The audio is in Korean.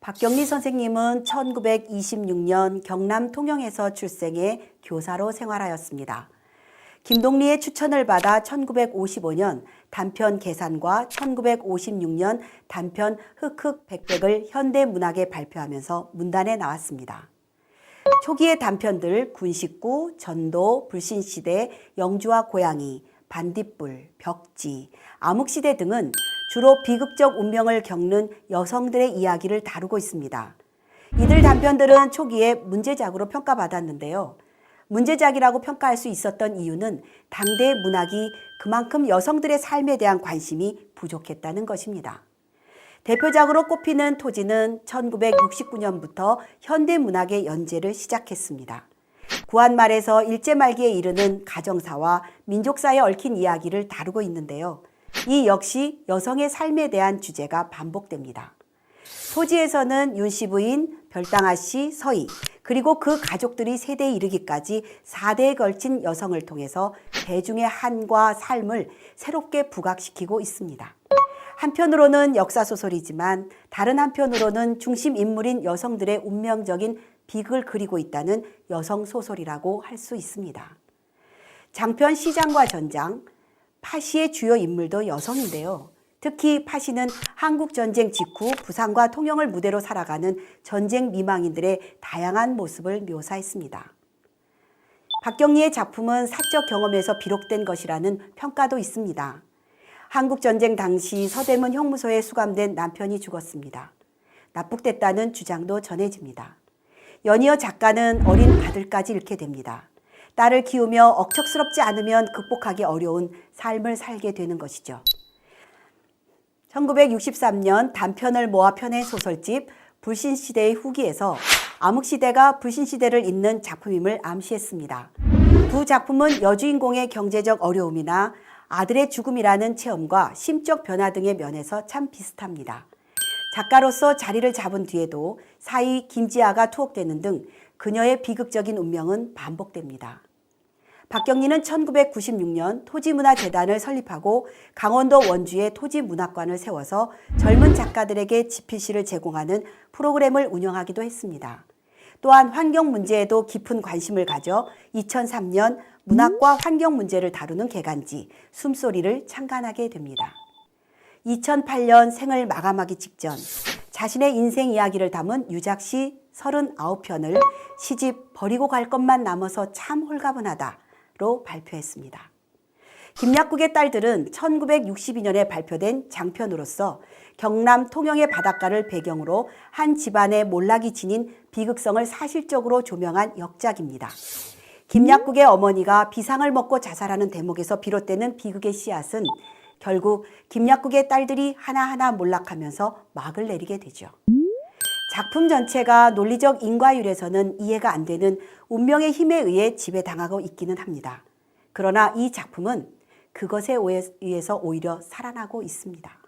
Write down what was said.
박경리 선생님은 1926년 경남 통영에서 출생해 교사로 생활하였습니다. 김동리의 추천을 받아 1955년 단편 계산과 1956년 단편 흑흑백백을 현대문학에 발표하면서 문단에 나왔습니다. 초기의 단편들 군식구, 전도, 불신시대, 영주와 고양이, 반딧불, 벽지, 암흑시대 등은 주로 비극적 운명을 겪는 여성들의 이야기를 다루고 있습니다. 이들 단편들은 초기에 문제작으로 평가받았는데요. 문제작이라고 평가할 수 있었던 이유는 당대 문학이 그만큼 여성들의 삶에 대한 관심이 부족했다는 것입니다. 대표작으로 꼽히는 토지는 1969년부터 현대문학의 연재를 시작했습니다. 구한 말에서 일제 말기에 이르는 가정사와 민족사에 얽힌 이야기를 다루고 있는데요. 이 역시 여성의 삶에 대한 주제가 반복됩니다. 토지에서는 윤씨 부인, 별당아 씨, 서희, 그리고 그 가족들이 세대에 이르기까지 4대에 걸친 여성을 통해서 대중의 한과 삶을 새롭게 부각시키고 있습니다. 한편으로는 역사소설이지만 다른 한편으로는 중심 인물인 여성들의 운명적인 비극을 그리고 있다는 여성소설이라고 할 수 있습니다. 장편 시장과 전장, 파시의 주요 인물도 여성인데요. 특히 파시는 한국전쟁 직후 부산과 통영을 무대로 살아가는 전쟁 미망인들의 다양한 모습을 묘사했습니다. 박경리의 작품은 사적 경험에서 비록된 것이라는 평가도 있습니다. 한국전쟁 당시 서대문 형무소에 수감된 남편이 죽었습니다. 납북됐다는 주장도 전해집니다. 연이어 작가는 어린 아들까지 잃게 됩니다. 딸을 키우며 억척스럽지 않으면 극복하기 어려운 삶을 살게 되는 것이죠. 1963년 단편을 모아 펴낸 소설집 불신시대의 후기에서 암흑시대가 불신시대를 잇는 작품임을 암시했습니다. 두 작품은 여주인공의 경제적 어려움이나 아들의 죽음이라는 체험과 심적 변화 등의 면에서 참 비슷합니다. 작가로서 자리를 잡은 뒤에도 사이 김지아가 투옥되는 등 그녀의 비극적인 운명은 반복됩니다. 박경리는 1996년 토지문화재단을 설립하고 강원도 원주에 토지문학관을 세워서 젊은 작가들에게 집필시를 제공하는 프로그램을 운영하기도 했습니다. 또한 환경 문제에도 깊은 관심을 가져 2003년 문학과 환경 문제를 다루는 개간지 숨소리를 창간하게 됩니다. 2008년 생을 마감하기 직전 자신의 인생 이야기를 담은 유작시 39편을 시집 버리고 갈 것만 남아서 참 홀가분하다로 발표했습니다. 김약국의 딸들은 1962년에 발표된 장편으로서 경남 통영의 바닷가를 배경으로 한 집안의 몰락이 지닌 비극성을 사실적으로 조명한 역작입니다. 김약국의 어머니가 비상을 먹고 자살하는 대목에서 비롯되는 비극의 씨앗은 결국 김약국의 딸들이 하나하나 몰락하면서 막을 내리게 되죠. 작품 전체가 논리적 인과율에서는 이해가 안 되는 운명의 힘에 의해 지배당하고 있기는 합니다. 그러나 이 작품은 그것에 의해서 오히려 살아나고 있습니다.